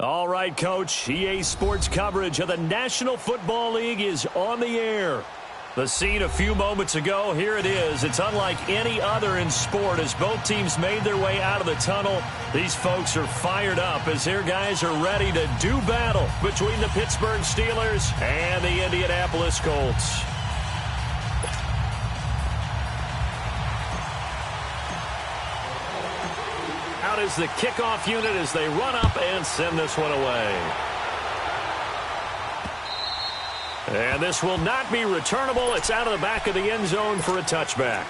All right, Coach. EA Sports coverage of the National Football League is on the air. The scene a few moments ago, here it is. It's unlike any other in sport as both teams made their way out of the tunnel. These folks are fired up as their guys are ready to do battle between the Pittsburgh Steelers and the Indianapolis Colts. Out is the kickoff unit as they run up and send this one away. And this will not be returnable. It's out of the back of the end zone for a touchback.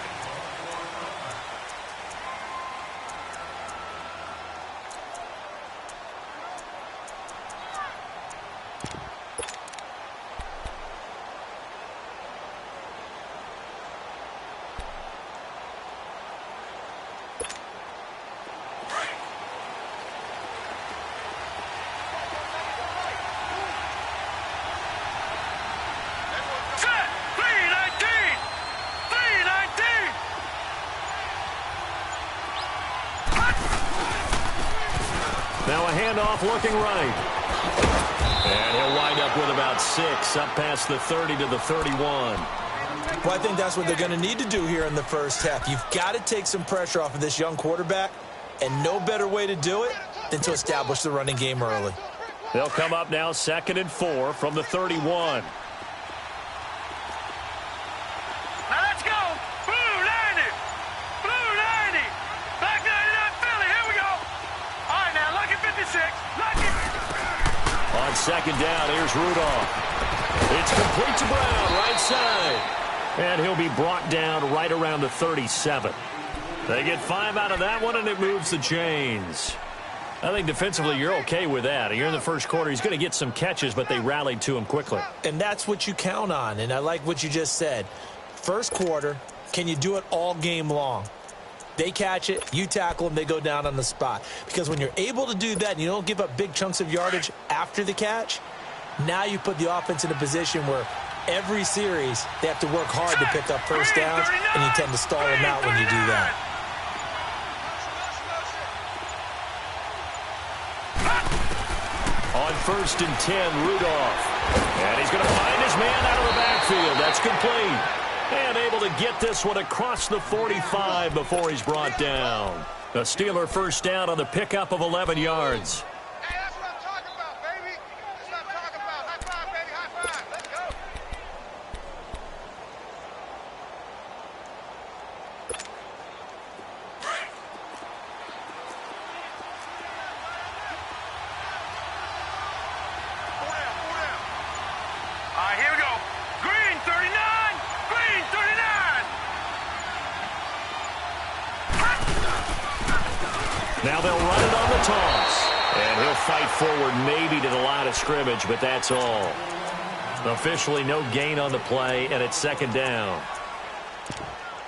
Now a handoff looking right. And he'll wind up with about 6, up past the 30 to the 31. Well, I think that's what they're going to need to do here in the first half. You've got to take some pressure off of this young quarterback, and no better way to do it than to establish the running game early. They'll come up now 2nd and 4 from the 31. On 2nd down, here's Rudolph. It's complete to Brown, right side. And he'll be brought down right around the 37. They get 5 out of that one, and it moves the chains. I think defensively you're okay with that. Here in the first quarter, he's going to get some catches, but they rallied to him quickly. And that's what you count on, and I like what you just said. First quarter, can you do it all game long? They catch it, you tackle them, they go down on the spot. Because when you're able to do that and you don't give up big chunks of yardage after the catch, now you put the offense in a position where every series they have to work hard to pick up first downs, and you tend to stall them out when you do that. On 1st and 10, Rudolph. And he's going to find his man out of the backfield. That's complete. And able to get this one across the 45 before he's brought down. A Steeler first down on the pickup of 11 yards. Hey, that's what I'm talking about, baby. That's what I'm talking about. High five, baby, high five. Let's go. Pull down. All right, here we go. Green, 39. Green, 39. Now they'll run it on the toss. And he'll fight forward maybe to the line of scrimmage, but that's all. Officially no gain on the play, and it's 2nd down.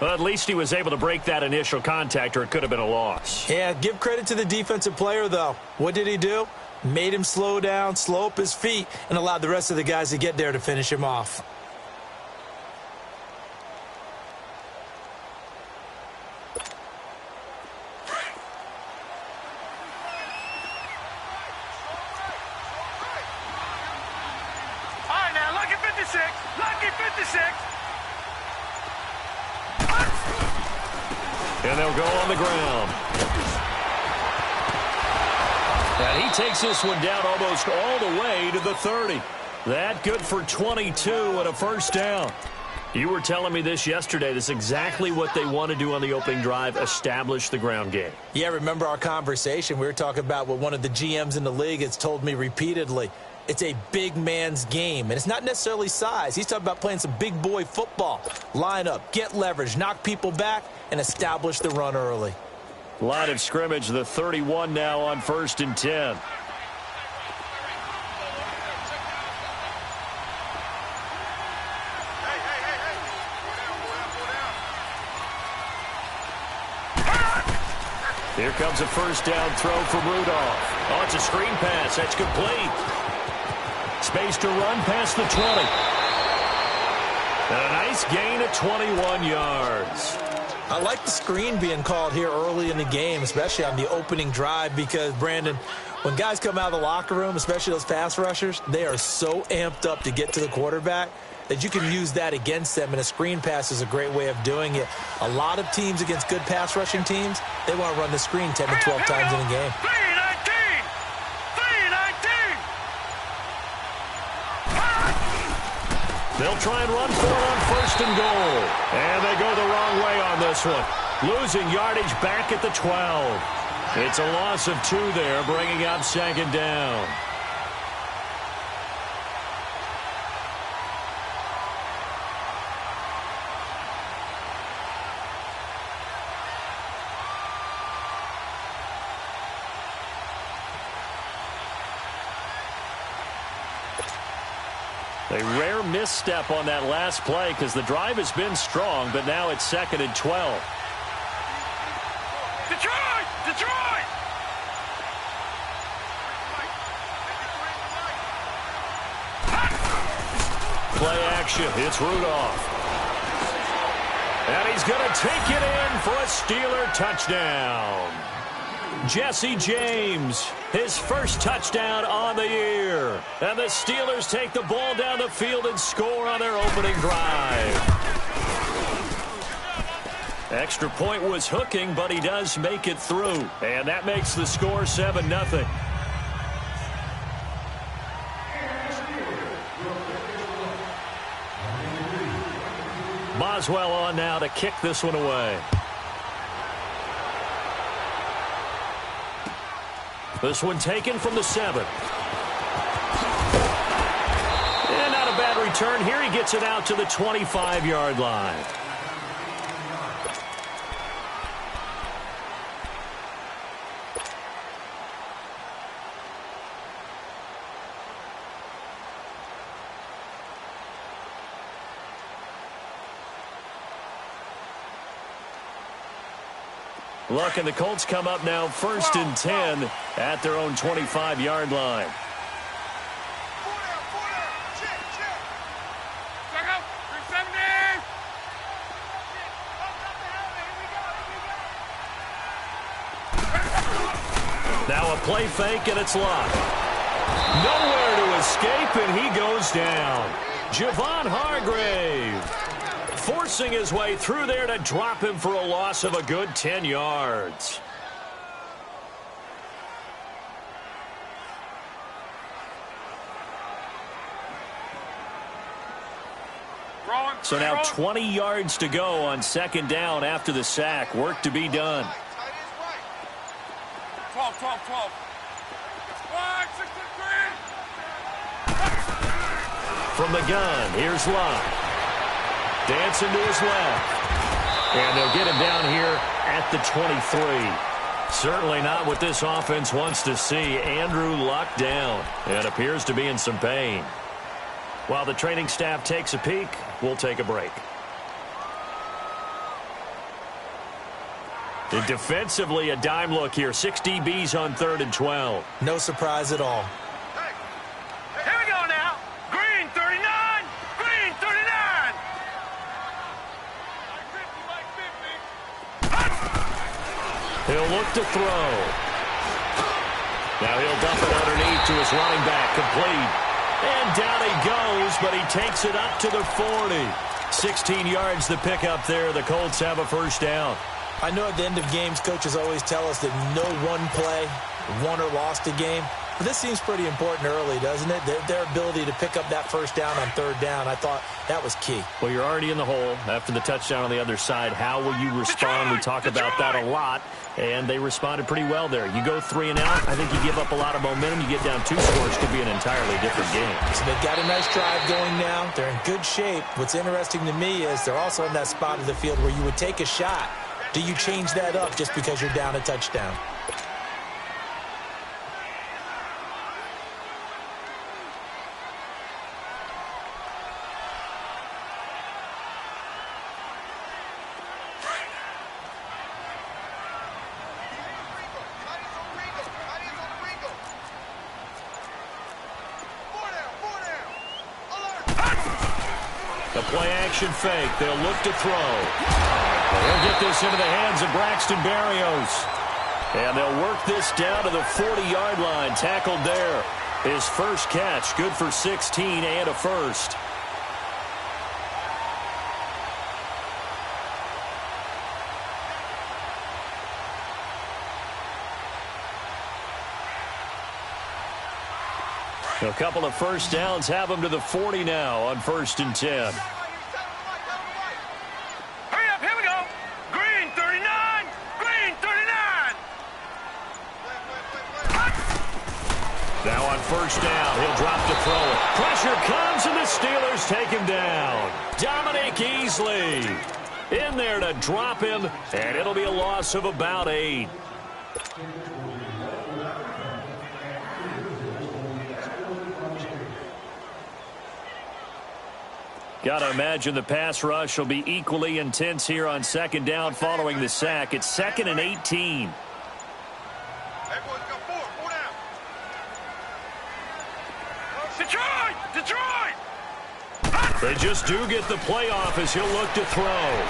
Well, at least he was able to break that initial contact, or it could have been a loss. Yeah, give credit to the defensive player, though. What did he do? Made him slow down, slow up his feet, and allowed the rest of the guys to get there to finish him off. And they'll go on the ground. And he takes this one down almost all the way to the 30. That good for 22 and a first down. You were telling me this yesterday. This is exactly what they want to do on the opening drive, establish the ground game. Yeah, remember our conversation? We were talking about what one of the GMs in the league has told me repeatedly. It's a big man's game, and it's not necessarily size. He's talking about playing some big boy football. Line up, get leverage, knock people back, and establish the run early. Line of scrimmage, the 31 now on 1st and 10. Here comes a first down throw from Rudolph. Oh, it's a screen pass. That's complete. Space to run past the 20. And a nice gain of 21 yards. I like the screen being called here early in the game, especially on the opening drive, because, Brandon, When guys come out of the locker room, especially those pass rushers, they are so amped up to get to the quarterback that you can use that against them, and a screen pass is a great way of doing it. A lot of teams against good pass rushing teams, they want to run the screen 10 to 12 times in a game. 319! 319! They'll try and run for it on 1st and goal. And they go the wrong way on this one. Losing yardage back at the 12. It's a loss of 2 there, bringing up 2nd down. A rare misstep on that last play because the drive has been strong, but now it's 2nd and 12. Detroit! Detroit! Play action. It's Rudolph. And he's going to take it in for a Steeler touchdown. Jesse James, his first touchdown on the year. And the Steelers take the ball down the field and score on their opening drive. Extra point was hooking, but he does make it through. And that makes the score 7-0. Boswell on now to kick this one away. This one taken from the 7. And not a bad return. Here he gets it out to the 25-yard line. Look, and the Colts come up now 1st and 10 at their own 25-yard line. Now a play fake, and it's locked. Nowhere to escape, and he goes down. Javon Hargrave forcing his way through there to drop him for a loss of a good 10 yards. So now 20 yards to go on 2nd down after the sack. Work to be done. 12, 12, 12. 1, 6, 3. From the gun, here's Love. Dancing to his left. And they'll get him down here at the 23. Certainly not what this offense wants to see. Andrew Luck down and appears to be in some pain. While the training staff takes a peek, we'll take a break. And defensively, a dime look here. 6 DBs on 3rd and 12. No surprise at all. Here we go now. Green 39. Green 39. He'll look to throw. Now he'll dump it underneath to his running back. Complete. And down he goes, but he takes it up to the 40. 16 yards to pick up there. The Colts have a 1st down. I know at the end of games, coaches always tell us that no one play won or lost a game. But this seems pretty important early, doesn't it? Their ability to pick up that 1st down on 3rd down, I thought that was key. Well, you're already in the hole after the touchdown on the other side. How will you respond? We talk about that a lot, and they responded pretty well there. You go 3 and out, I think you give up a lot of momentum. You get down 2 scores, could be an entirely different game. So they've got a nice drive going now. They're in good shape. What's interesting to me is they're also in that spot of the field where you would take a shot. Do you change that up just because you're down a touchdown? The play action fake. They'll look to throw. They'll get this into the hands of Braxton Berrios. And they'll work this down to the 40-yard line. Tackled there. His first catch, good for 16 and a first. A couple of first downs have him to the 40 now on 1st and 10. Hurry up, here we go. Green 39, green 39. Now on 1st down, he'll drop to throw it. Pressure comes and the Steelers take him down. Dominic Easley in there to drop him, and it'll be a loss of about 8. Got to imagine the pass rush will be equally intense here on 2nd down following the sack. It's 2nd and 18. Hey, boys, go four down. Detroit! They just do get the playoff as he'll look to throw.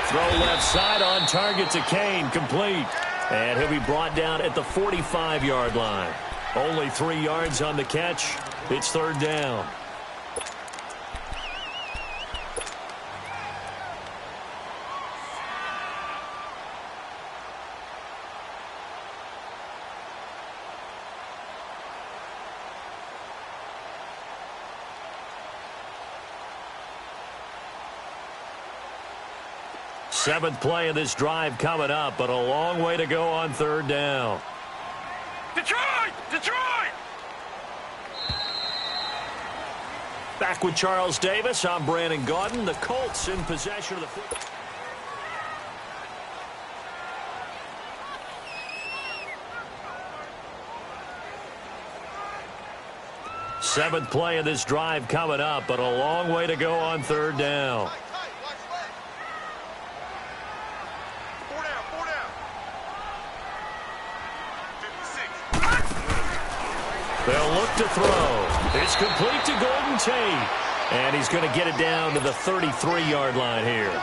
Throw left side on target to Kane, complete. And he'll be brought down at the 45-yard line. Only 3 yards on the catch. It's 3rd down. Seventh play of this drive coming up, but a long way to go on 3rd down. Detroit! Back with Charles Davis. I'm Brandon Gaudin. The Colts in possession of the football. Seventh play of this drive coming up, but a long way to go on 3rd down. They'll look to throw. It's complete to Golden Tate. And he's going to get it down to the 33-yard line here.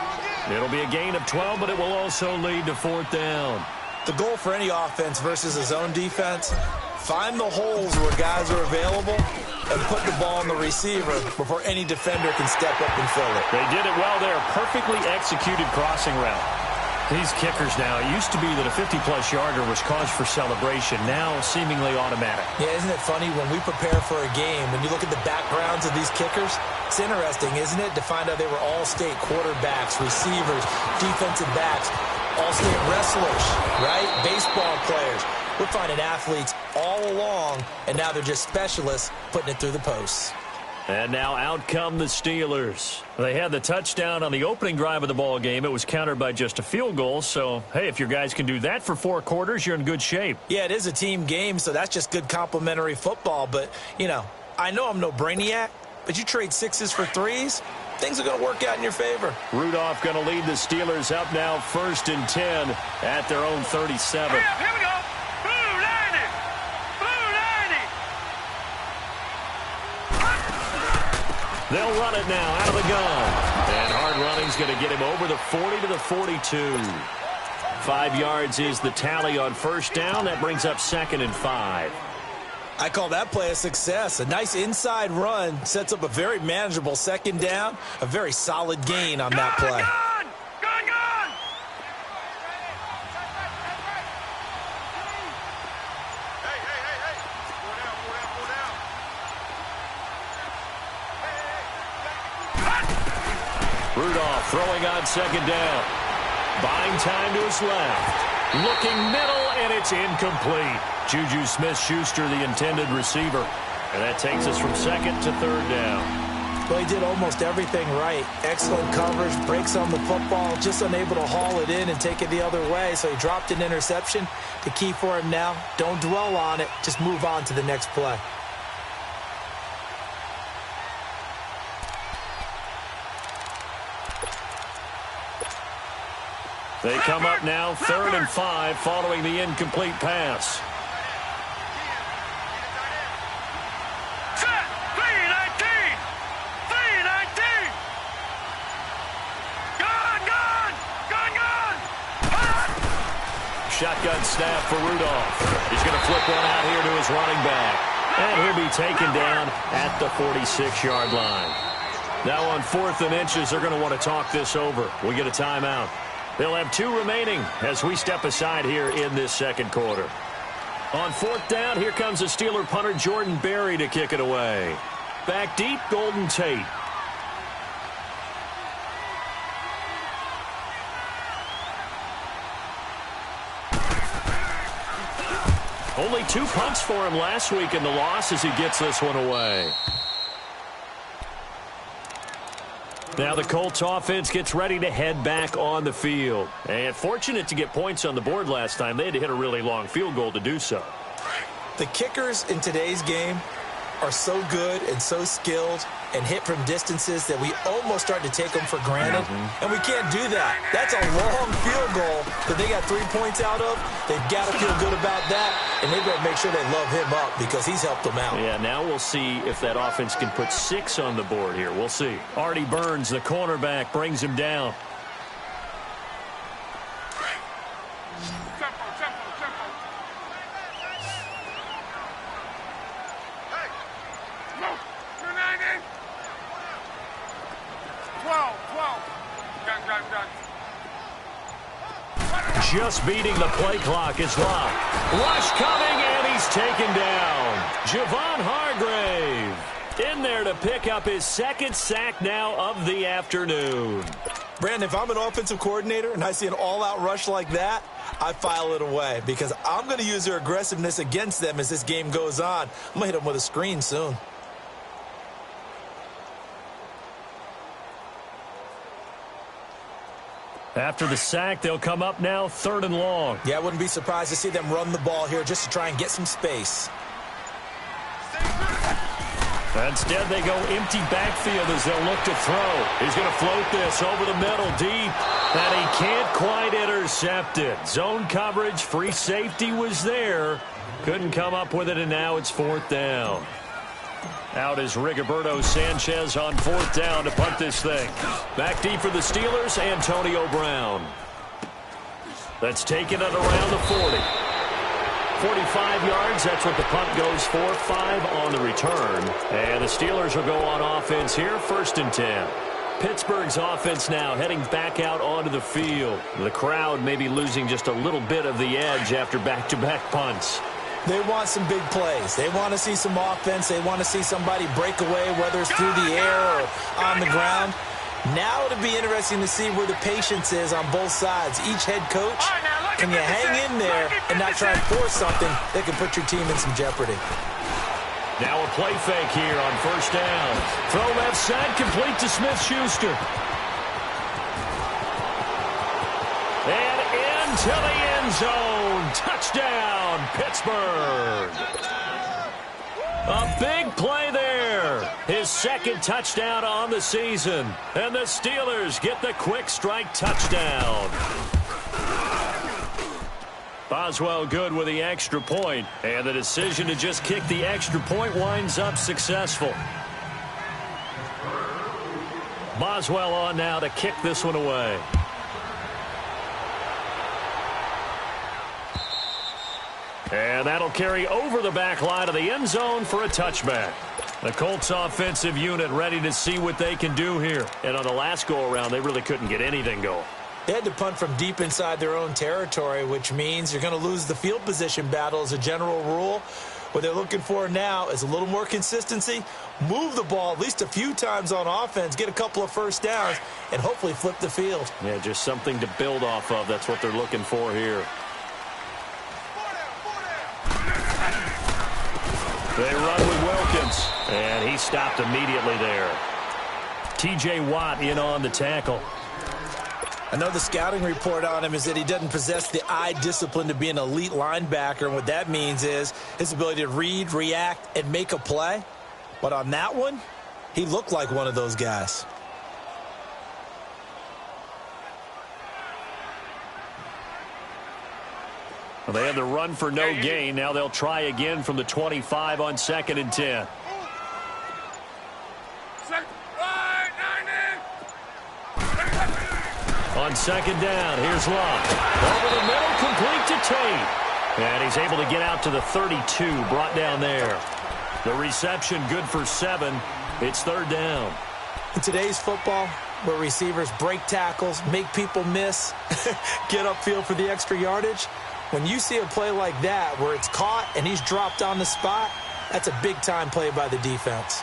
It'll be a gain of 12, but it will also lead to 4th down. The goal for any offense versus a zone defense, find the holes where guys are available and put the ball on the receiver before any defender can step up and fill it. They did it well there. Perfectly executed crossing route. These kickers now, it used to be that a 50-plus yarder was cause for celebration. Now, seemingly automatic. Yeah, isn't it funny when we prepare for a game, when you look at the backgrounds of these kickers, it's interesting, isn't it, to find out they were all-state quarterbacks, receivers, defensive backs, all-state wrestlers, right? Baseball players. We're finding athletes all along, and now they're just specialists putting it through the posts. And now out come the Steelers. They had the touchdown on the opening drive of the ball game. It was countered by just a field goal. So, hey, if your guys can do that for 4 quarters, you're in good shape. Yeah, it is a team game, so that's just good complimentary football. But, you know I'm no brainiac, but you trade 6s for 3s, things are going to work out in your favor. Rudolph going to lead the Steelers up now 1st and 10 at their own 37. Hurry up, here we go. Blue 90. They'll run it now out of the gun. And hard running's going to get him over the 40 to the 42. 5 yards is the tally on 1st down. That brings up 2nd and 5. I call that play a success. A nice inside run sets up a very manageable 2nd down. A very solid gain on that play. Gun! Hey. Four down. Rudolph throwing on 2nd down. Buying time to his left. Looking middle, and it's incomplete. Juju Smith-Schuster, the intended receiver. And that takes us from 2nd to 3rd down. Well, he did almost everything right. Excellent coverage, breaks on the football, just unable to haul it in and take it the other way. So he dropped an interception. The key for him now, don't dwell on it. Just move on to the next play. They come up now 3rd and 5 following the incomplete pass. Set! 319! Gun! shotgun snap for Rudolph. He's going to flip one out here to his running back. And he'll be taken down at the 46-yard line. Now on 4th and inches, they're going to want to talk this over. We get a timeout. They'll have 2 remaining as we step aside here in this second quarter. On 4th down, here comes the Steeler punter Jordan Berry to kick it away. Back deep, Golden Tate. Only 2 punts for him last week in the loss as he gets this one away. Now the Colts offense gets ready to head back on the field. And fortunate to get points on the board last time. They had to hit a really long field goal to do so. The kickers in today's game are so good and so skilled and hit from distances that we almost start to take them for granted. And we can't do that. That's a long field goal that they got 3 points out of. They've got to feel good about that, and they better make sure they love him up because he's helped them out. Yeah, now we'll see if that offense can put 6 on the board here. We'll see. Artie Burns, the cornerback, brings him down. Just beating the play clock is Locke. Rush coming, and he's taken down. Javon Hargrave in there to pick up his 2nd sack now of the afternoon. Brandon, if I'm an offensive coordinator and I see an all-out rush like that, I file it away because I'm going to use their aggressiveness against them as this game goes on. I'm going to hit them with a screen soon. After the sack, they'll come up now 3rd and long. Yeah, I wouldn't be surprised to see them run the ball here just to try and get some space. Instead, they go empty backfield as they'll look to throw. He's going to float this over the middle deep, and he can't quite intercept it. Zone coverage, free safety was there. Couldn't come up with it, and now it's 4th down. Out is Rigoberto Sanchez on 4th down to punt this thing. Back deep for the Steelers, Antonio Brown. That's taken at around the 40. 45 yards, that's what the punt goes for. 5 on the return. And the Steelers will go on offense here, 1st and 10. Pittsburgh's offense now heading back out onto the field. The crowd may be losing just a little bit of the edge after back-to-back punts. They want some big plays. They want to see some offense. They want to see somebody break away, whether it's through the air or on the ground. Now it'll be interesting to see where the patience is on both sides. Each head coach, can you hang in there and not try and force something that can put your team in some jeopardy? Now a play fake here on 1st down. Throw left side, complete to Smith-Schuster. And into the end zone. Touchdown, Pittsburgh. A big play there. His 2nd touchdown on the season. And the Steelers get the quick strike touchdown. Boswell good with the extra point. And the decision to just kick the extra point winds up successful. Boswell on now to kick this one away. And that'll carry over the back line of the end zone for a touchback. The Colts offensive unit ready to see what they can do here. And on the last go-around, they really couldn't get anything going. They had to punt from deep inside their own territory, which means you're going to lose the field position battle as a general rule. What they're looking for now is a little more consistency, move the ball at least a few times on offense, get a couple of 1st downs, and hopefully flip the field. Yeah, just something to build off of. That's what they're looking for here. They run with Wilkins, and he stopped immediately there. T.J. Watt in on the tackle. I know the scouting report on him is that he doesn't possess the eye discipline to be an elite linebacker, and what that means is his ability to read, react, and make a play. But on that one, he looked like one of those guys. Well, they had the run for no gain. Now they'll try again from the 25 on 2nd and 10. On On second down, here's Luck. Over the middle, complete to Tate. And he's able to get out to the 32, brought down there. The reception good for 7. It's third down. In today's football, where receivers break tackles, make people miss, get upfield for the extra yardage, when you see a play like that where it's caught and he's dropped on the spot, that's a big-time play by the defense.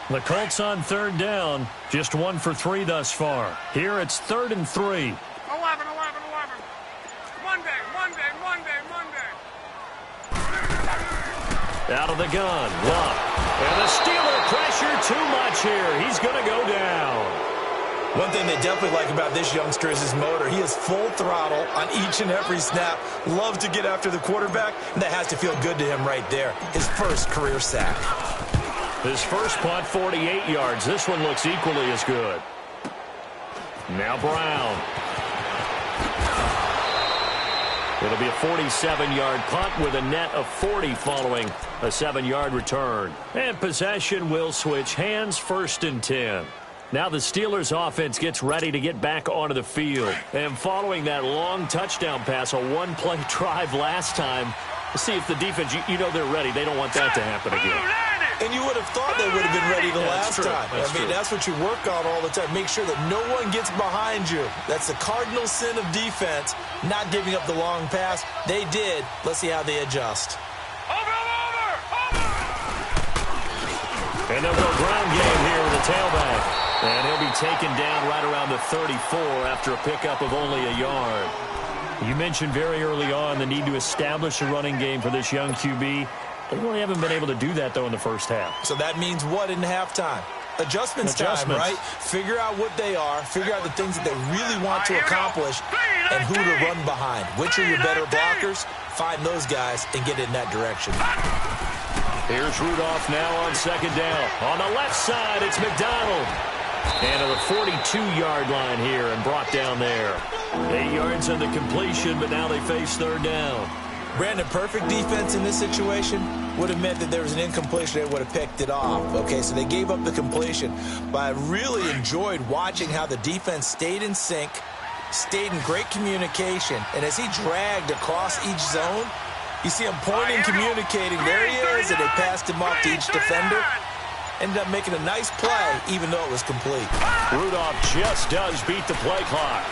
The Colts on third down, just 1 for 3 thus far. Here it's 3rd and 3. 11. Monday. Out of the gun, Luck. And the Steeler pressure too much here. He's going to go down. One thing they definitely like about this youngster is his motor. He is full throttle on each and every snap. Loves to get after the quarterback, and that has to feel good to him right there. His first career sack. His first punt, 48 yards. This one looks equally as good. Now Brown. It'll be a 47-yard punt with a net of 40 following a 7-yard return. And possession will switch hands, 1st and 10. Now the Steelers offense gets ready to get back onto the field. And following that long touchdown pass, a one-play drive last time, to see if the defense, you know they're ready. They don't want that to happen again. And you would have thought they would have been ready the last time. That's what you work on all the time. Make sure that no one gets behind you. That's the cardinal sin of defense, not giving up the long pass. They did. Let's see how they adjust. And they'll go ground game here with a tailback. And he'll be taken down right around the 34 after a pickup of only a yard. You mentioned very early on the need to establish a running game for this young QB. They really haven't been able to do that, though, in the first half. So that means what in halftime? Adjustments time, right? Figure out what they are, figure out the things that they really want to accomplish, and who to run behind. Which are your better blockers? Find those guys and get in that direction. Here's Rudolph now on second down. On the left side, it's McDonald. And to the 42-yard line here and brought down there. 8 yards on the completion, but now they face third down. Brandon, perfect defense in this situation would have meant that there was an incompletion. They would have picked it off. Okay, so they gave up the completion. But I really enjoyed watching how the defense stayed in sync, stayed in great communication. And as he dragged across each zone, you see him pointing, communicating. There he is, and they passed him off to each defender. Ended up making a nice play, even though it was complete. Rudolph just does beat the play clock.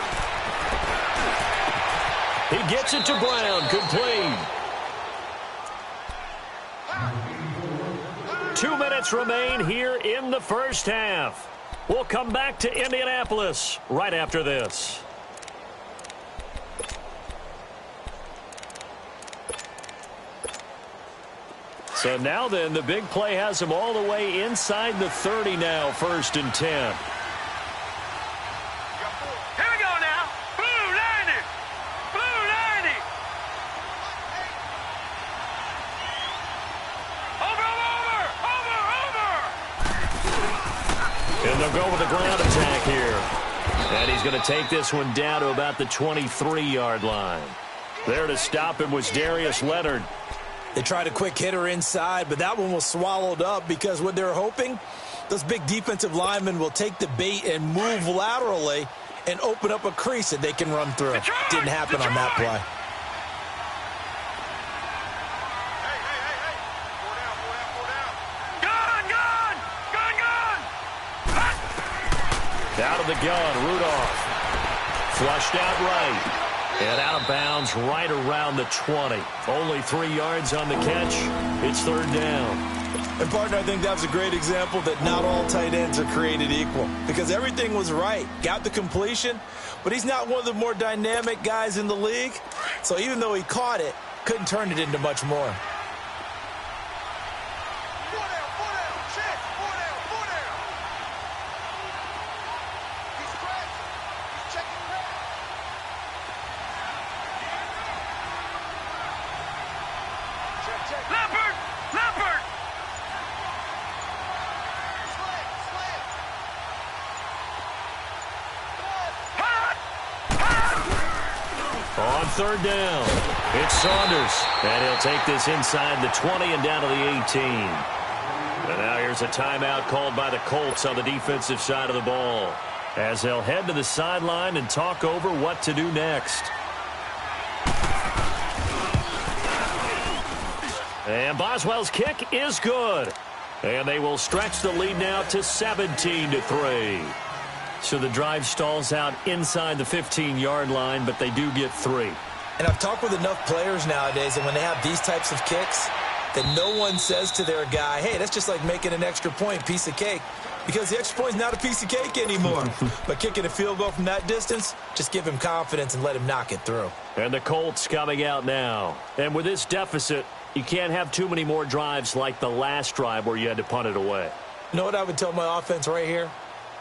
He gets it to Brown, complete. 2 minutes remain here in the first half. We'll come back to Indianapolis right after this. So now then, the big play has him all the way inside the 30 now, 1st and 10. Here we go now. Blue 90. Blue 90. Over. And they'll go with a ground attack here. And he's going to take this one down to about the 23-yard line. There to stop him was Darius Leonard. They tried a quick hitter inside, but that one was swallowed up because what they're hoping, those big defensive linemen will take the bait and move laterally and open up a crease that they can run through. Didn't happen on that play. Out of the gun, Rudolph. Flushed out right. And out of bounds right around the 20. Only 3 yards on the catch. It's third down. And, partner, I think that was a great example that not all tight ends are created equal. Because everything was right. Got the completion, but he's not one of the more dynamic guys in the league. So even though he caught it, couldn't turn it into much more. On third down, it's Saunders. And he'll take this inside the 20 and down to the 18. And now here's a timeout called by the Colts on the defensive side of the ball. as they'll head to the sideline and talk over what to do next. And Boswell's kick is good. And they will stretch the lead now to 17-3. So the drive stalls out inside the 15-yard line, but they do get 3. And I've talked with enough players nowadays, and when they have these types of kicks, that no one says to their guy, hey, that's just like making an extra point, piece of cake. Because the extra point is not a piece of cake anymore. But kicking a field goal from that distance, just give him confidence and let him knock it through. And the Colts coming out now. And with this deficit, you can't have too many more drives like the last drive where you had to punt it away. You know what I would tell my offense right here?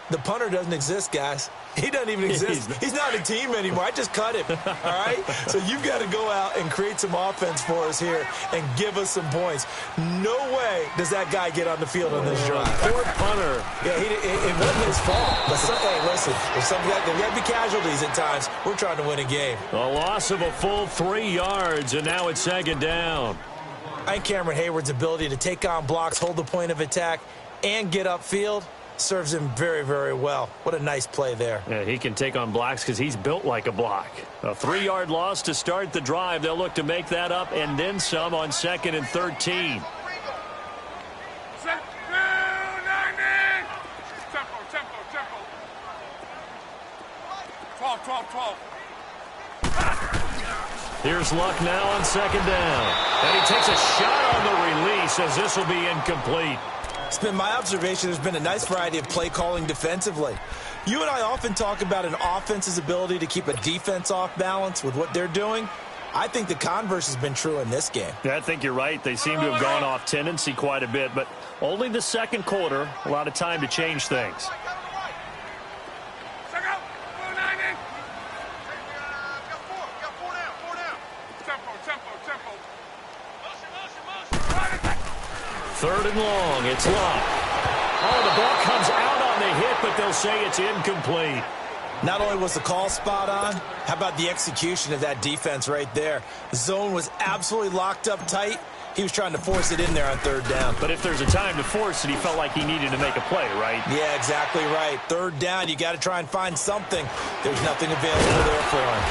The punter doesn't exist, guys. He doesn't even exist. He's not a team anymore. I just cut him, all right? So you've got to go out and create some offense for us here and give us some points. No way does that guy get on the field on this drive. Poor punter. Yeah, it wasn't his fault. But hey, listen, there's got to be casualties at times. We're trying to win a game. A loss of a full 3 yards, and now it's second down. I think Cameron Hayward's ability to take on blocks, hold the point of attack, and get upfield serves him very, very well. What a nice play there. Yeah, he can take on blocks because he's built like a block. A 3-yard loss to start the drive. They'll look to make that up and then some on 2nd and 13. Here's Luck now on 2nd down. And he takes a shot on the release as this will be incomplete. It's been my observation there's been a nice variety of play calling defensively. You and I often talk about an offense's ability to keep a defense off balance with what they're doing. I think the converse has been true in this game. Yeah, I think you're right. They seem to have gone off tendency quite a bit, but only the second quarter, a lot of time to change things. Third and long, it's Luck. Oh, the ball comes out on the hit, but they'll say it's incomplete. Not only was the call spot on, how about the execution of that defense right there? The zone was absolutely locked up tight. He was trying to force it in there on 3rd down. But if there's a time to force it, he felt like he needed to make a play, right? Yeah, exactly right. 3rd down, you got to try and find something. There's nothing available there for him.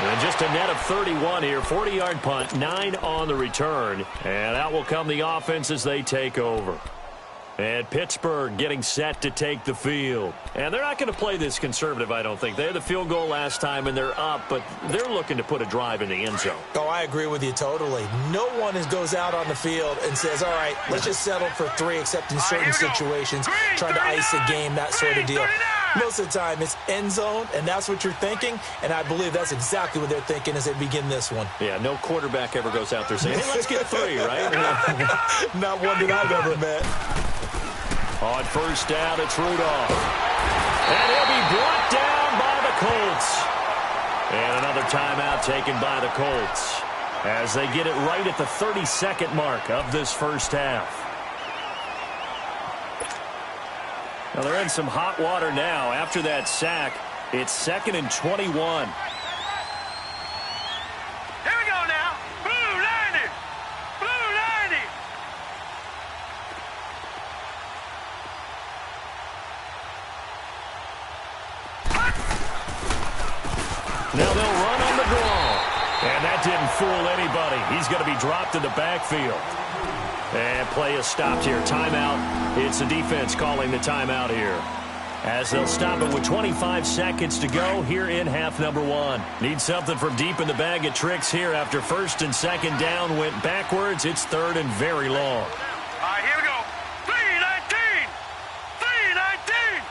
And just a net of 31 here, 40-yard punt, 9 on the return. And out will come the offense as they take over. And Pittsburgh getting set to take the field. And they're not going to play this conservative, I don't think. They had the field goal last time, and they're up, but they're looking to put a drive in the end zone. Oh, I agree with you totally. No one goes out on the field and says, all right, let's just settle for 3, except in certain situations, trying to ice a game, that sort of deal. Most of the time, it's end zone, and that's what you're thinking, and I believe that's exactly what they're thinking as they begin this one. Yeah, no quarterback ever goes out there saying, hey, let's get 3, right? Not one that I've ever met. On 1st down, it's Rudolph. And he'll be brought down by the Colts. And another timeout taken by the Colts as they get it right at the 32nd mark of this first half. Now they're in some hot water now. After that sack, it's 2nd and 21. Here we go now. Blue 90. Blue 90. Now they'll run on the draw. And that didn't fool anybody. He's going to be dropped in the backfield. And play is stopped here. Timeout. It's the defense calling the timeout here. As they'll stop it with 25 seconds to go here in half number 1. Need something from deep in the bag of tricks here after 1st and 2nd down went backwards. It's 3rd and very long. All right, here we go. 3-19. 3-19.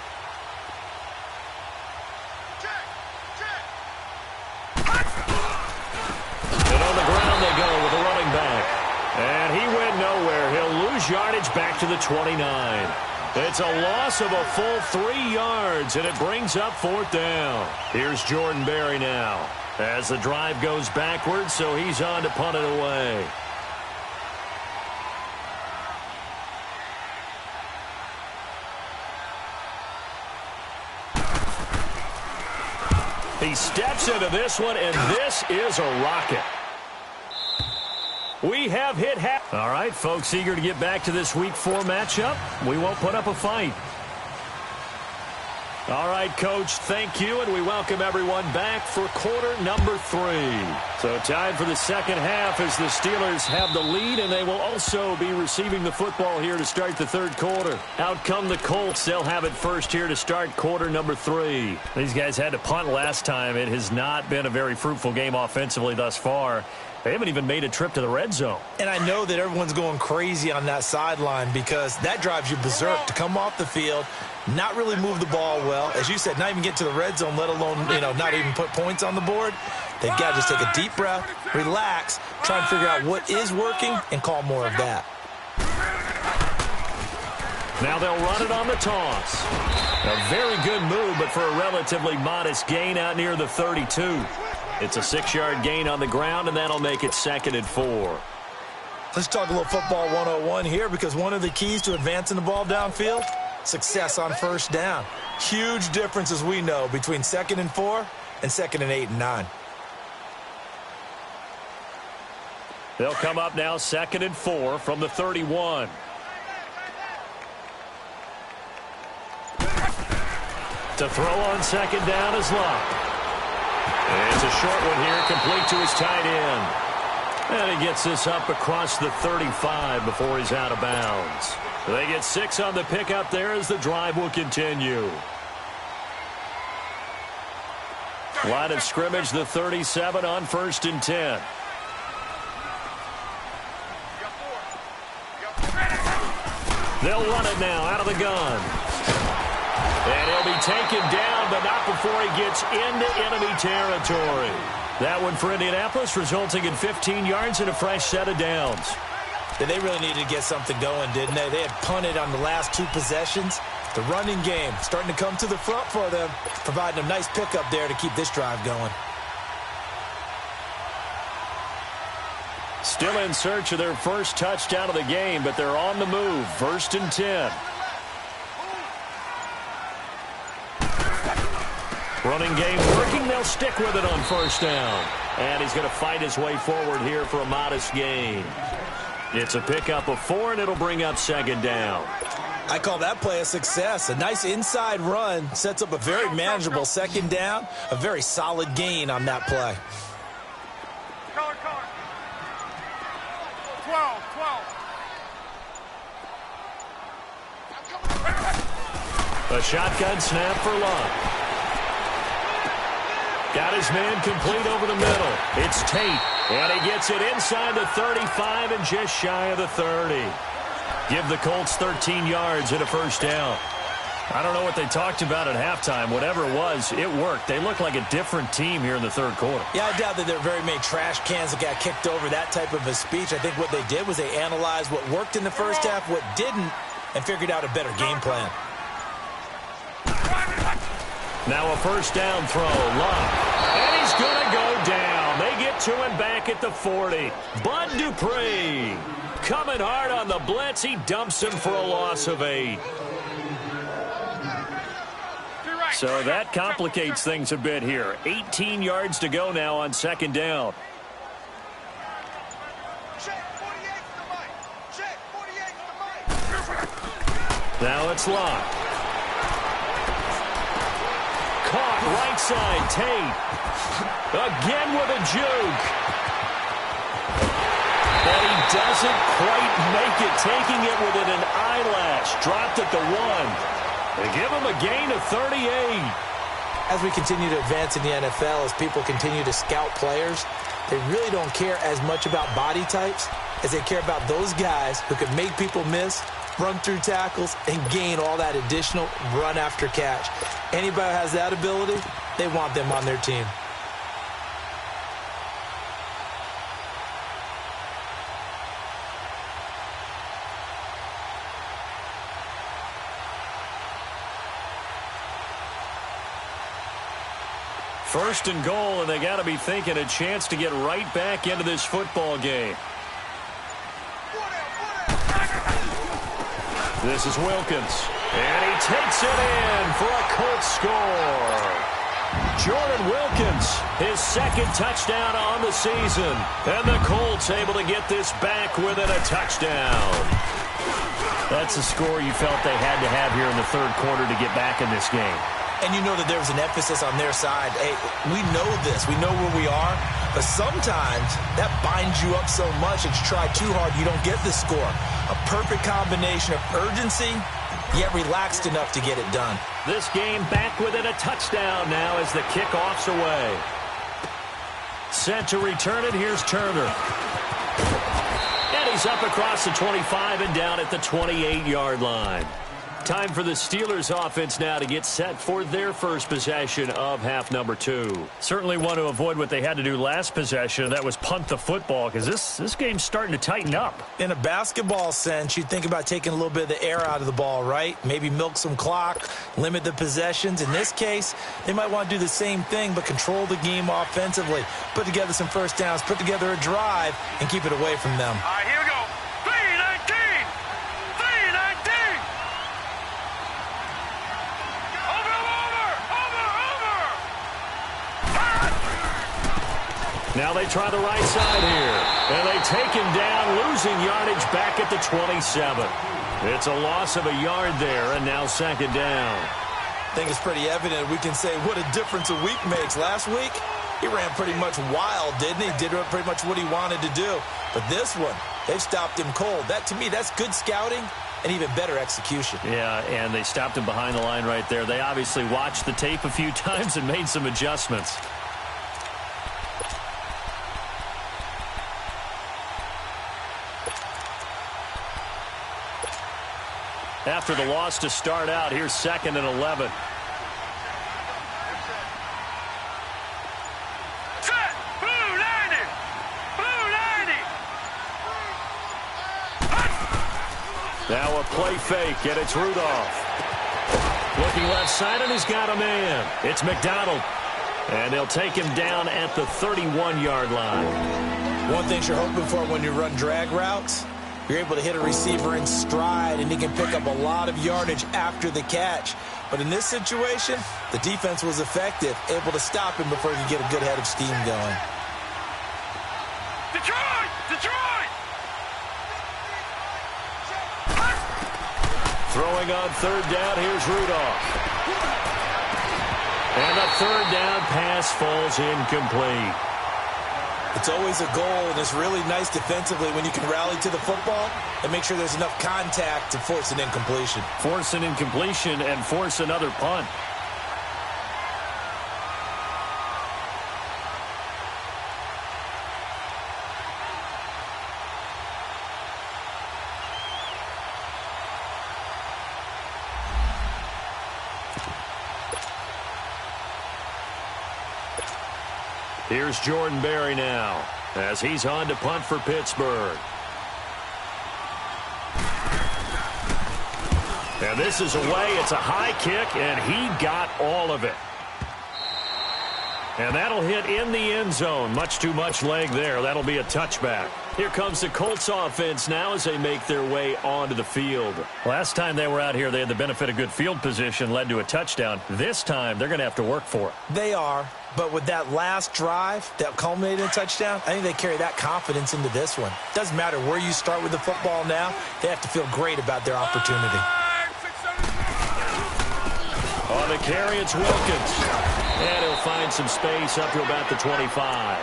And on the ground they go with a running back. And he went nowhere. He'll lose yardage back to the 29. It's a loss of a full 3 yards, and it brings up 4th down. Here's Jordan Berry now as the drive goes backwards, so he's on to punt it away. He steps into this one, and this is a rocket. We have hit half. All right, folks, eager to get back to this Week 4 matchup. We won't put up a fight. All right, Coach, thank you, and we welcome everyone back for quarter number 3. So tied for the second half as the Steelers have the lead, and they will also be receiving the football here to start the third quarter. Out come the Colts. They'll have it first here to start quarter number 3. These guys had to punt last time. It has not been a very fruitful game offensively thus far. They haven't even made a trip to the red zone. And I know that everyone's going crazy on that sideline because that drives you berserk to come off the field, not really move the ball well. As you said, not even get to the red zone, let alone, not even put points on the board. They've got to just take a deep breath, relax, try and figure out what is working, and call more of that. Now they'll run it on the toss. A very good move, but for a relatively modest gain out near the 32. It's a 6-yard gain on the ground, and that'll make it 2nd and 4. Let's talk a little football 101 here, because one of the keys to advancing the ball downfield, success on first down. Huge difference, as we know, between 2nd and 4 and 2nd and 8 and 9. They'll come up now 2nd and 4 from the 31. To throw on 2nd down is Luck. And it's a short one here, complete to his tight end. And he gets this up across the 35 before he's out of bounds. They get 6 on the pickup there as the drive will continue. Line of scrimmage, the 37 on 1st and 10. They'll run it now out of the gun. And he'll be taken down, but not before he gets into enemy territory. That one for Indianapolis, resulting in 15 yards and a fresh set of downs. They really needed to get something going, didn't they? They had punted on the last 2 possessions. The running game starting to come to the front for them, providing a nice pickup there to keep this drive going. Still in search of their first touchdown of the game, but they're on the move. 1st and 10. Running game working. They'll stick with it on 1st down. And he's going to fight his way forward here for a modest gain. It's a pickup of 4, and it'll bring up 2nd down. I call that play a success. A nice inside run sets up a very manageable 2nd down. A very solid gain on that play. Color. 12. A shotgun snap for Luck. Got his man complete over the middle. It's Tate, and he gets it inside the 35 and just shy of the 30. Give the Colts 13 yards and a 1st down. I don't know what they talked about at halftime. Whatever it was, it worked. They look like a different team here in the 3rd quarter. Yeah, I doubt that there are very many trash cans that got kicked over, that type of a speech. I think what they did was they analyzed what worked in the first half, what didn't, and figured out a better game plan. Now a 1st down throw. Luck. And he's going to go down. They get to him back at the 40. Bud Dupree coming hard on the blitz. He dumps him for a loss of 8. So that complicates things a bit here. 18 yards to go now on 2nd down. Now it's Luck. Caught right side, Tate. Again with a juke. And he doesn't quite make it, taking it within an eyelash. Dropped at the 1. They give him a gain of 38. As we continue to advance in the NFL, as people continue to scout players, they really don't care as much about body types as they care about those guys who can make people miss, run through tackles, and gain all that additional run after catch. Anybody who has that ability, they want them on their team. First and goal, and they got to be thinking a chance to get right back into this football game. This is Wilkins, and he takes it in for a Colts score. Jordan Wilkins, his 2nd touchdown on the season, and the Colts able to get this back within a touchdown. That's the score you felt they had to have here in the 3rd quarter to get back in this game. And you know that there was an emphasis on their side. Hey, we know this. We know where we are. But sometimes that binds you up so much that you try too hard, you don't get the score. A perfect combination of urgency, yet relaxed enough to get it done. This game back within a touchdown now as the kickoff's away. Set to return it. Here's Turner. And he's up across the 25 and down at the 28-yard line. Time for the Steelers offense now to get set for their first possession of half number 2. Certainly want to avoid what they had to do last possession. That was punt the football, because this game's starting to tighten up. In a basketball sense, you think about taking a little bit of the air out of the ball, right? Maybe milk some clock, limit the possessions. In this case, they might want to do the same thing, but control the game offensively. Put together some first downs, put together a drive, and keep it away from them. All right, here we go. 3-19. 3-19. Now they try the right side here. And they take him down, losing yardage back at the 27. It's a loss of a yard there, and now second down. I think it's pretty evident. We can say what a difference a week makes. Last week, he ran pretty much wild, didn't he? Did pretty much what he wanted to do. But this one, they've stopped him cold. That, to me, that's good scouting and even better execution. Yeah, and they stopped him behind the line right there. They obviously watched the tape a few times and made some adjustments. After the loss to start out, here's 2nd and 11. Set. Blue 90. Blue 90. Now a play fake, and it's Rudolph. Looking left side, and he's got a man. It's McDonald. And they'll take him down at the 31-yard line. One thing you're hoping for when you run drag routes, you're able to hit a receiver in stride, and he can pick up a lot of yardage after the catch. But in this situation, the defense was effective, able to stop him before he could get a good head of steam going. Detroit! Detroit! Throwing on 3rd down, here's Rudolph. And the 3rd down pass falls incomplete. It's always a goal, and it's really nice defensively when you can rally to the football and make sure there's enough contact to force an incompletion. Force an incompletion and force another punt. Here's Jordan Berry now as he's on to punt for Pittsburgh. And this is away. It's a high kick, and he got all of it. And that'll hit in the end zone. Much too much leg there. That'll be a touchback. Here comes the Colts offense now as they make their way onto the field. Last time they were out here, they had the benefit of good field position, led to a touchdown. This time, they're going to have to work for it. They are, but with that last drive that culminated in a touchdown, I think they carry that confidence into this one. Doesn't matter where you start with the football now, they have to feel great about their opportunity. On the carry, it's Wilkins. And he'll find some space up to about the 25.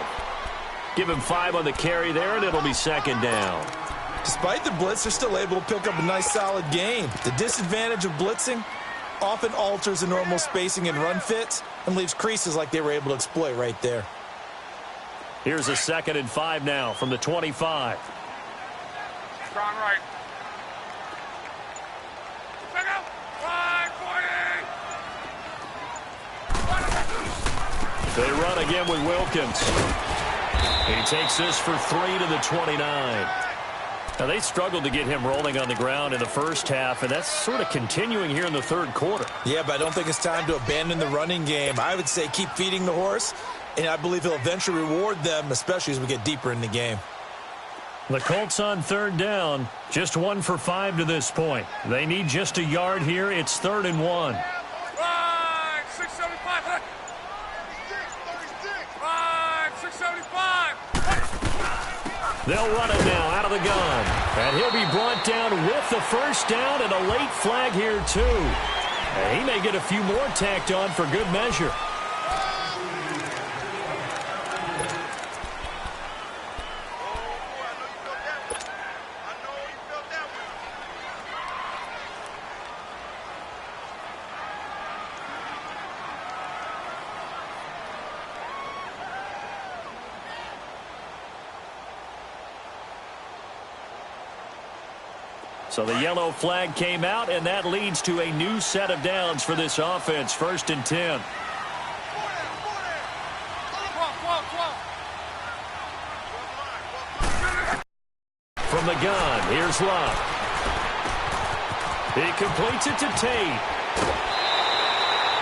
Give him 5 on the carry there, and it'll be second down. Despite the blitz, they're still able to pick up a nice, solid gain. The disadvantage of blitzing often alters the normal spacing and run fits and leaves creases like they were able to exploit right there. Here's a 2nd and 5 now from the 25. Strong right. Check out. 540. They run again with Wilkins. He takes this for 3 to the 29. Now, they struggled to get him rolling on the ground in the first half, and that's sort of continuing here in the third quarter. Yeah, but I don't think it's time to abandon the running game. I would say keep feeding the horse, and I believe he'll eventually reward them, especially as we get deeper in the game. The Colts on 3rd down, just 1 for 5 to this point. They need just a yard here. It's 3rd and 1. Right, 675. 675. They'll run it now out of the gun. And he'll be brought down with the first down and a late flag here, too. And he may get a few more tacked on for good measure. So the yellow flag came out, and that leads to a new set of downs for this offense. 1st and 10. From the gun, here's Love. He completes it to Tate.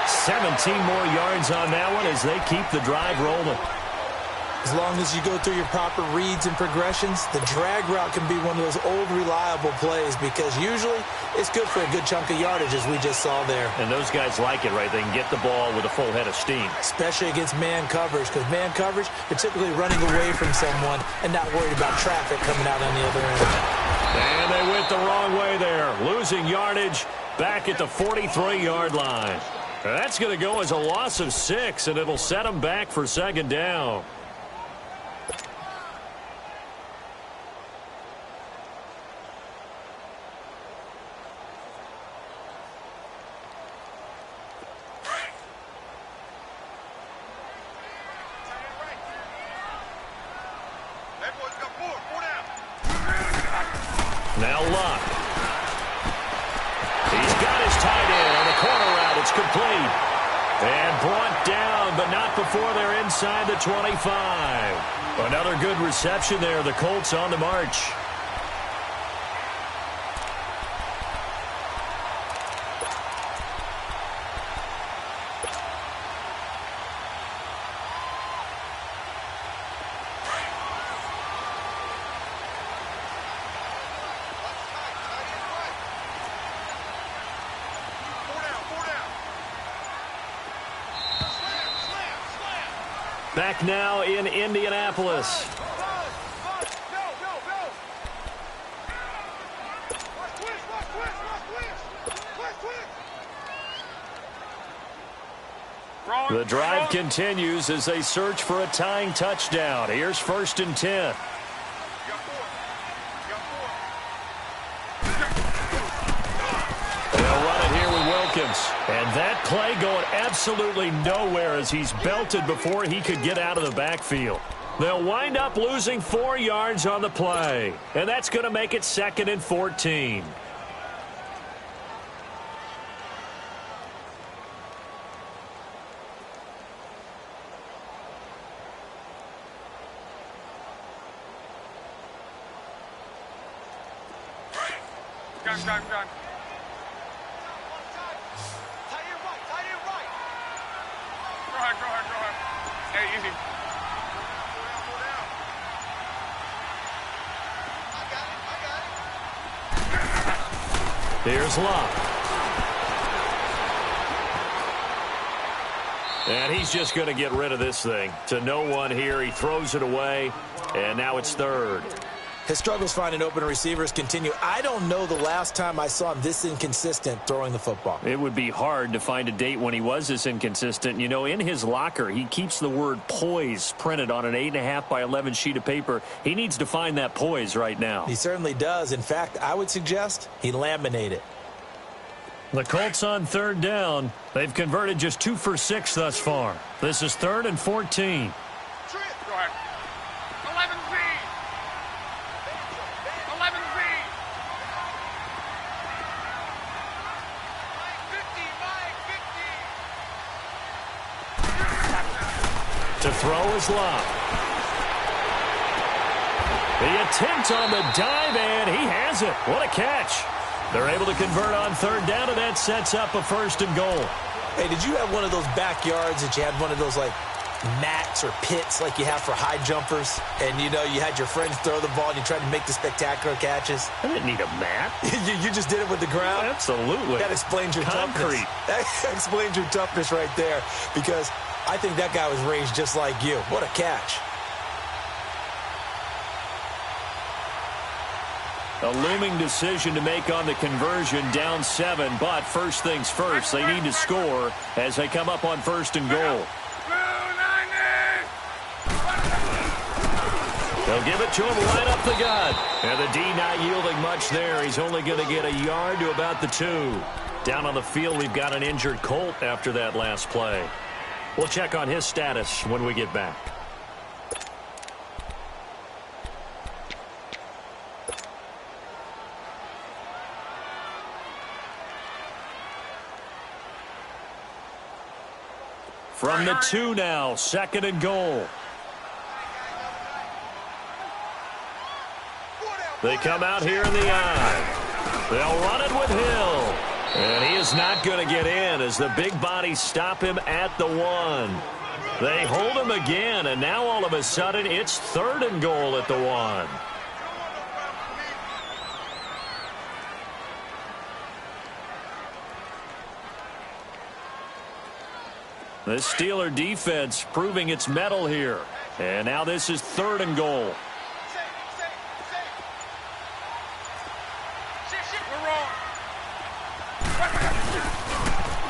17 more yards on that one as they keep the drive rolling. As long as you go through your proper reads and progressions, the drag route can be one of those old reliable plays because usually it's good for a good chunk of yardage, as we just saw there. And those guys like it, right? They can get the ball with a full head of steam. Especially against man coverage, because man coverage, they're typically running away from someone and not worried about traffic coming out on the other end. And they went the wrong way there, losing yardage back at the 43-yard line. That's going to go as a loss of 6, and it'll set them back for 2nd down. Now Luck. He's got his tight end on the corner route. It's complete. And brought down, but not before they're inside the 25. Another good reception there. The Colts on the march. Back now in Indianapolis. The drive continues as they search for a tying touchdown. Here's 1st and 10. And that play going absolutely nowhere as he's belted before he could get out of the backfield. They'll wind up losing 4 yards on the play. And that's going to make it 2nd and 14. Gun. Go ahead. Hey, easy. Here's Love. And he's just going to get rid of this thing. To no one here. He throws it away, and now it's 3rd. His struggles finding open receivers continue. I don't know the last time I saw him this inconsistent throwing the football. It would be hard to find a date when he was this inconsistent. You know, in his locker, he keeps the word poise printed on an 8.5 by 11 sheet of paper. He needs to find that poise right now. He certainly does. In fact, I would suggest he laminate it. The Colts on 3rd down. They've converted just 2 for 6 thus far. This is 3rd and 14. Go ahead. 11Z. 11Z. 50. To throw is Love. The attempt on the dive, and he has it. What a catch. They're able to convert on 3rd down, and that sets up a 1st and goal. Hey, did you have one of those backyards that you had one of those, like, mats or pits like you have for high jumpers? And, you know, you had your friends throw the ball, and you tried to make the spectacular catches? I didn't need a mat. you just did it with the ground? Absolutely. That explains your Concrete. toughness. That explains your toughness right there, because I think that guy was raised just like you. What a catch. A looming decision to make on the conversion, down 7. But first things first, they need to score as they come up on 1st and goal. They'll give it to him right up the gut. And the D not yielding much there. He's only going to get a yard to about the 2. Down on the field, we've got an injured Colt after that last play. We'll check on his status when we get back. From the 2 now, 2nd and goal. They come out here in the I. They'll run it with Hill. And he is not going to get in as the big bodies stop him at the 1. They hold him again, and now all of a sudden it's 3rd and goal at the 1. The Steeler defense proving its mettle here. And now this is 3rd and goal.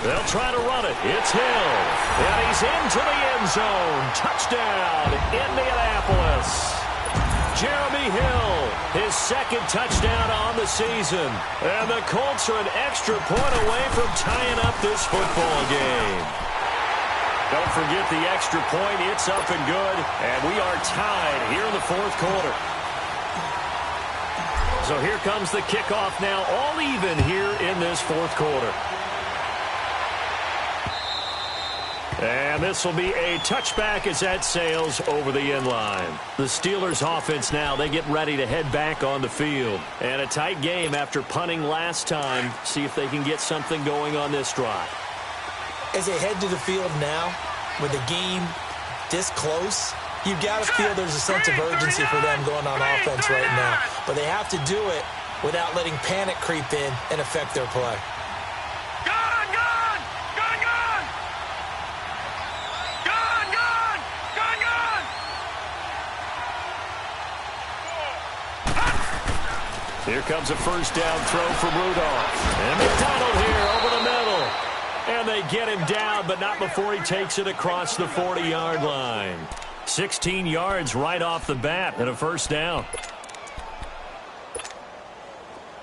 They'll try to run it. It's Hill. And he's into the end zone. Touchdown, Indianapolis. Jeremy Hill, his 2nd touchdown on the season. And the Colts are an extra point away from tying up this football game. Don't forget the extra point. It's up and good. And we are tied here in the 4th quarter. So here comes the kickoff now, all even here in this 4th quarter. And this will be a touchback as that sails over the end line. The Steelers offense now, they get ready to head back on the field. And a tight game after punting last time. See if they can get something going on this drive. As they head to the field now, with the game this close, you've got to feel there's a sense of urgency for them going on offense right now. But they have to do it without letting panic creep in and affect their play. Here comes a 1st down throw from Rudolph. And McDonald here over the middle. And they get him down, but not before he takes it across the 40-yard line. 16 yards right off the bat and a 1st down.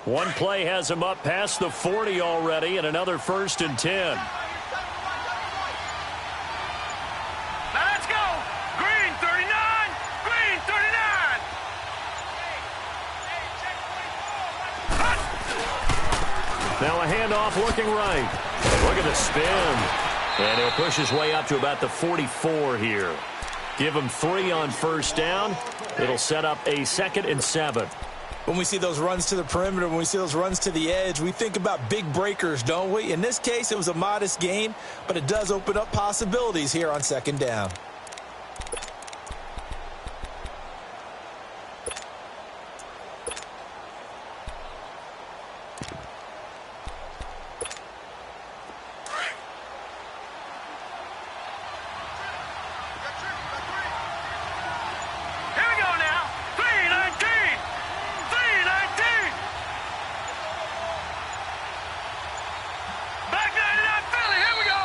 One play has him up past the 40 already and another 1st and 10. Now let's go. Green 39. Green 39. Now a handoff looking right. Look at the spin. And he'll push his way up to about the 44 here. Give him 3 on 1st down. It'll set up a 2nd and 7. When we see those runs to the perimeter, when we see those runs to the edge, we think about big breakers, don't we? In this case, it was a modest gain, but it does open up possibilities here on 2nd down.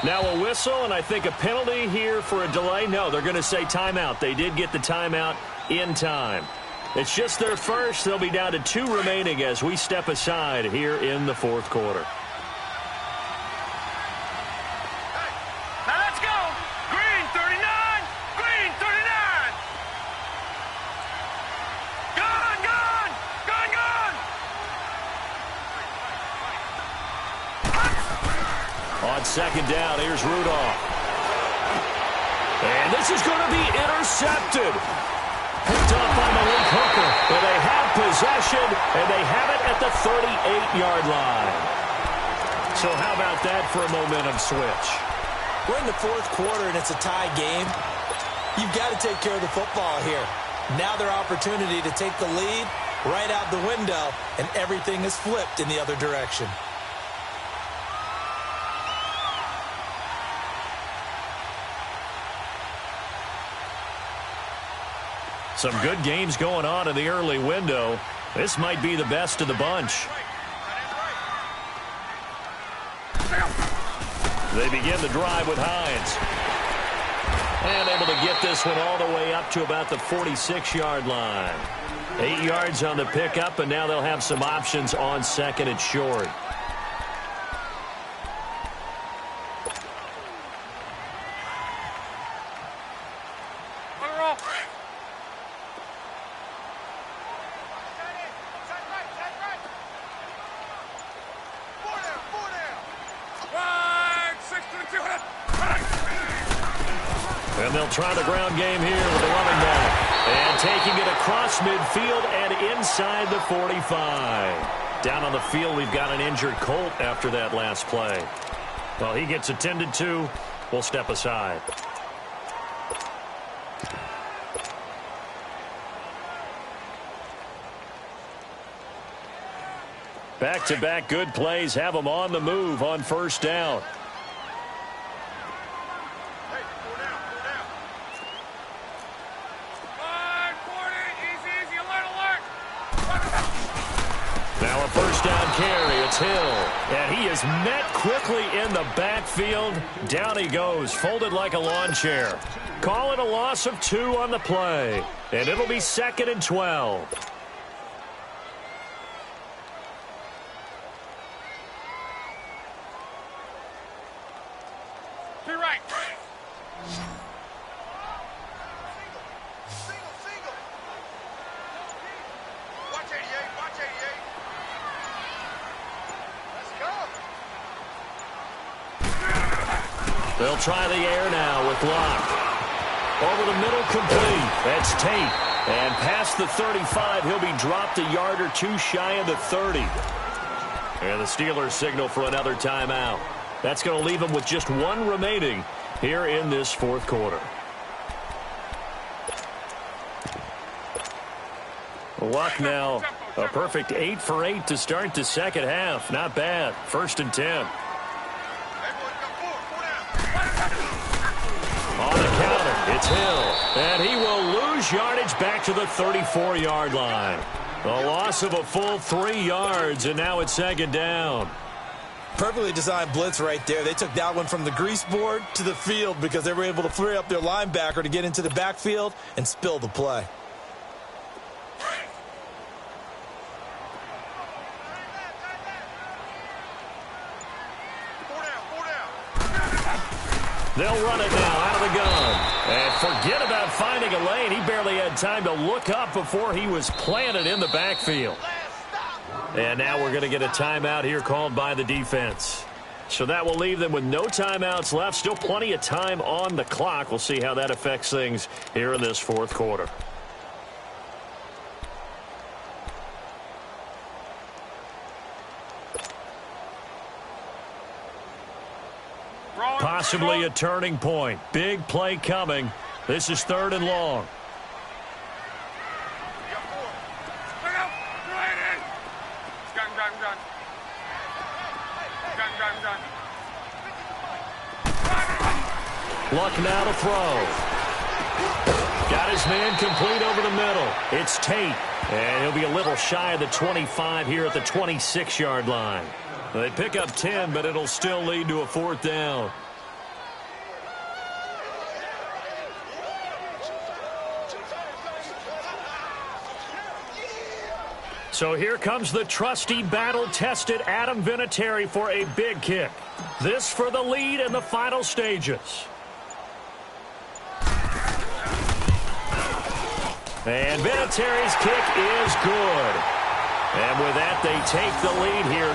Now a whistle, and I think a penalty here for a delay. No, they're going to say timeout. They did get the timeout in time. It's just their first. They'll be down to 2 remaining as we step aside here in the 4th quarter. Now let's go. Green 39. Green 39. Gone, gone. Gone, gone. On 2nd down, here's Rudolph. And this is going to be intercepted. Picked up by Malik Hooker. But they have possession, and they have it at the 38-yard line. So how about that for a momentum switch? We're in the 4th quarter, and it's a tie game. You've got to take care of the football here. Now their opportunity to take the lead right out the window, and everything is flipped in the other direction. Some good games going on in the early window. This might be the best of the bunch. They begin the drive with Hines. And able to get this one all the way up to about the 46-yard line. 8 yards on the pickup, and now they'll have some options on second and short. And they'll try the ground game here with the running back. And taking it across midfield and inside the 45. Down on the field, we've got an injured Colt after that last play. Well, he gets attended to. We'll step aside. Back-to-back good plays have them on the move on first down. Now a first down carry. It's Hill. And he is met quickly in the backfield. Down he goes, folded like a lawn chair. Call it a loss of 2 on the play. And it'll be 2nd and 12. They'll try the air now with Locke. Over the middle, complete. That's Tate. And past the 35, he'll be dropped a yard or 2 shy of the 30. And the Steelers signal for another timeout. That's going to leave them with just 1 remaining here in this fourth quarter. Luck now, a perfect 8 for 8 to start the second half. Not bad. 1st and 10. On the counter, it's Hill. And he will lose yardage back to the 34-yard line. A loss of a full 3 yards, and now it's 2nd down. Perfectly designed blitz right there. They took that one from the grease board to the field because they were able to free up their linebacker to get into the backfield and spill the play. They'll run it now out of the gun. And forget about finding a lane. He barely had time to look up before he was planted in the backfield. And now we're going to get a timeout here called by the defense. So that will leave them with no timeouts left. Still plenty of time on the clock. We'll see how that affects things here in this fourth quarter. Possibly a turning point. Big play coming. This is 3rd and long. Luck now to throw. Got his man complete over the middle. It's Tate. And he'll be a little shy of the 25 here at the 26-yard line. They pick up 10, but it'll still lead to a 4th down. So here comes the trusty, battle-tested Adam Vinatieri for a big kick. This for the lead in the final stages. And Vinatieri's kick is good. And with that, they take the lead here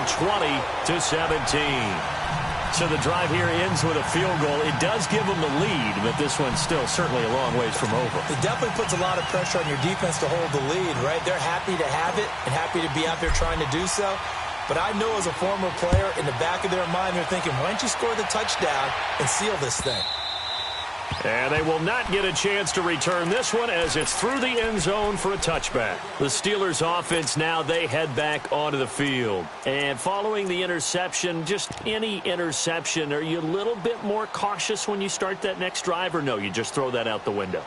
20-17. So the drive here ends with a field goal. It does give them the lead, but this one's still certainly a long ways from over. It definitely puts a lot of pressure on your defense to hold the lead, right? They're happy to have it and happy to be out there trying to do so. But I know as a former player, in the back of their mind, they're thinking, why don't you score the touchdown and seal this thing? And they will not get a chance to return this one as it's through the end zone for a touchback. The Steelers offense now, they head back onto the field. And following the interception, just any interception, are you a little bit more cautious when you start that next drive, or no, you just throw that out the window?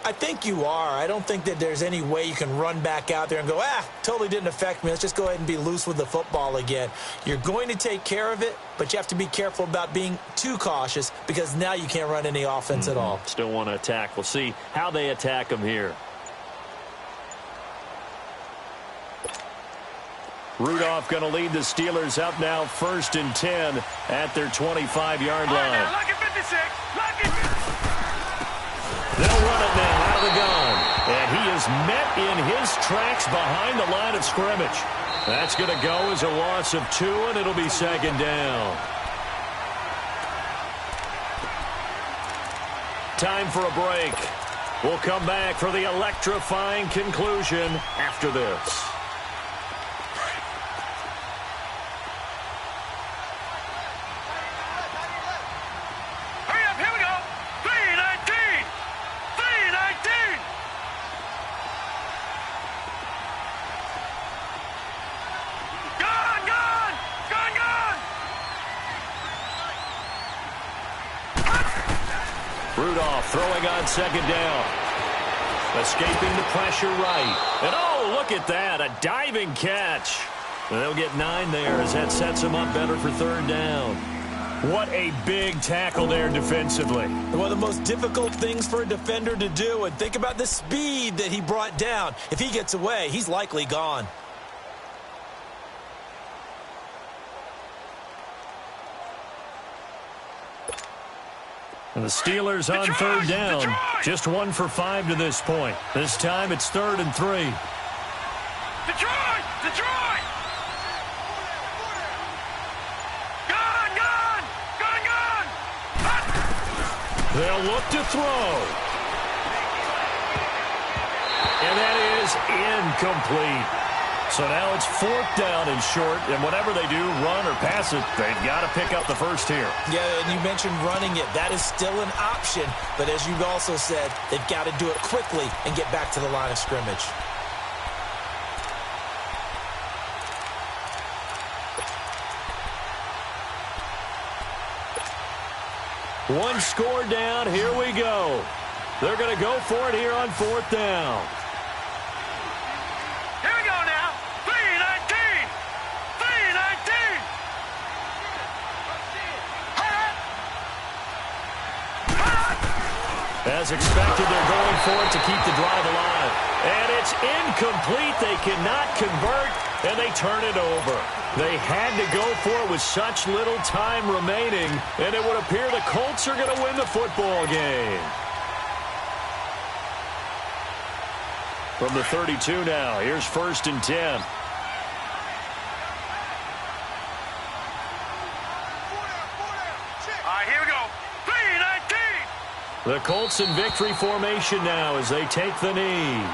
I think you are. I don't think that there's any way you can run back out there and go, totally didn't affect me. Let's just go ahead and be loose with the football again. You're going to take care of it, but you have to be careful about being too cautious because now you can't run any offense at all. Still want to attack. We'll see how they attack them here. Rudolph going to lead the Steelers up now 1st and 10 at their 25-yard line. Lucky 56. Lucky. They'll run it now out of the gun. And he is met in his tracks behind the line of scrimmage. That's going to go as a loss of 2, and it'll be 2nd down. Time for a break. We'll come back for the electrifying conclusion after this. Rudolph throwing on 2nd down. Escaping the pressure right. And oh, look at that. A diving catch. And they'll get 9 there as that sets them up better for 3rd down. What a big tackle there defensively. One of the most difficult things for a defender to do. And think about the speed that he brought down. If he gets away, he's likely gone. And the Steelers on 3rd down. Just 1 for 5 to this point. This time it's 3rd and 3. Detroit! Detroit! Gun! Gun! Gun! Gun! They'll look to throw. And that is incomplete. So now it's 4th down and short, and whatever they do, run or pass it, they've got to pick up the first here. Yeah, and you mentioned running it. That is still an option, but as you've also said, they've got to do it quickly and get back to the line of scrimmage. One score down, here we go. They're going to go for it here on 4th down. As expected, they're going for it to keep the drive alive. And it's incomplete. They cannot convert, and they turn it over. They had to go for it with such little time remaining, and it would appear the Colts are going to win the football game. From the 32 now, here's 1st and 10. Here we go. 3-19. The Colts in victory formation now as they take the knee.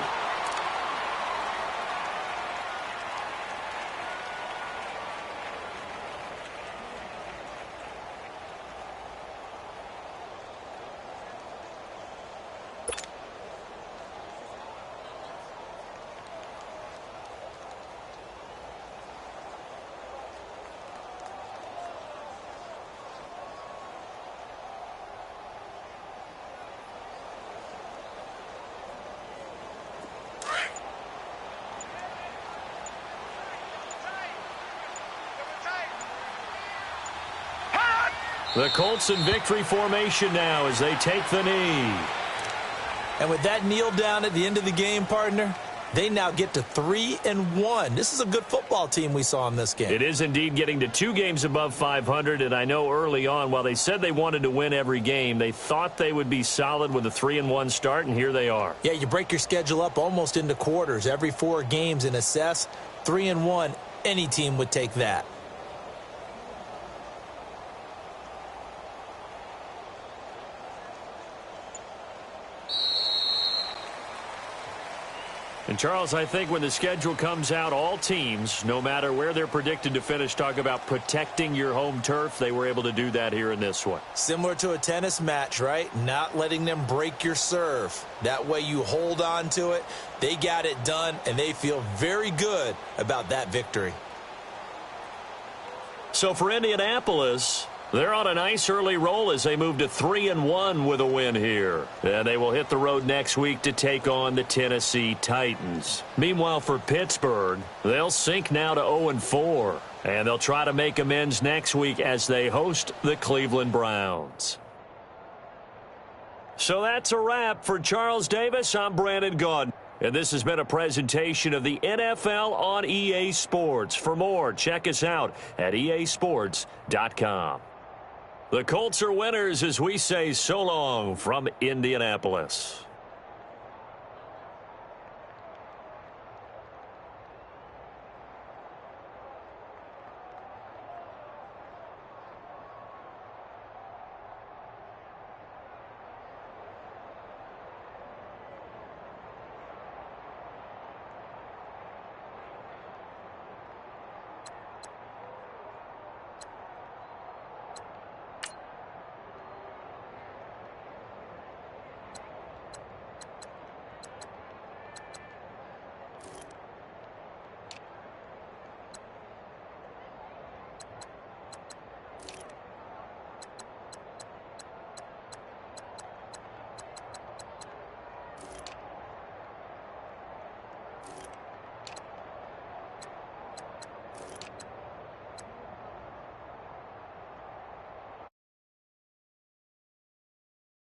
The Colts in victory formation now as they take the knee. And with that kneel down at the end of the game, partner, they now get to 3-1. This is a good football team we saw in this game. It is indeed getting to 2 games above 500, and I know early on, while they said they wanted to win every game, they thought they would be solid with a 3-1 start, and here they are. Yeah, you break your schedule up almost into quarters, every 4 games, and assess 3-1. Any team would take that. And, Charles, I think when the schedule comes out, all teams, no matter where they're predicted to finish, talk about protecting your home turf. They were able to do that here in this one. Similar to a tennis match, right? Not letting them break your serve. That way you hold on to it. They got it done, and they feel very good about that victory. So for Indianapolis, They're on a nice early roll as they move to 3-1 with a win here. And they will hit the road next week to take on the Tennessee Titans. Meanwhile, for Pittsburgh, they'll sink now to 0-4. And they'll try to make amends next week as they host the Cleveland Browns. So that's a wrap. For Charles Davis, I'm Brandon Gaudin. And this has been a presentation of the NFL on EA Sports. For more, check us out at easports.com. The Colts are winners as we say so long from Indianapolis.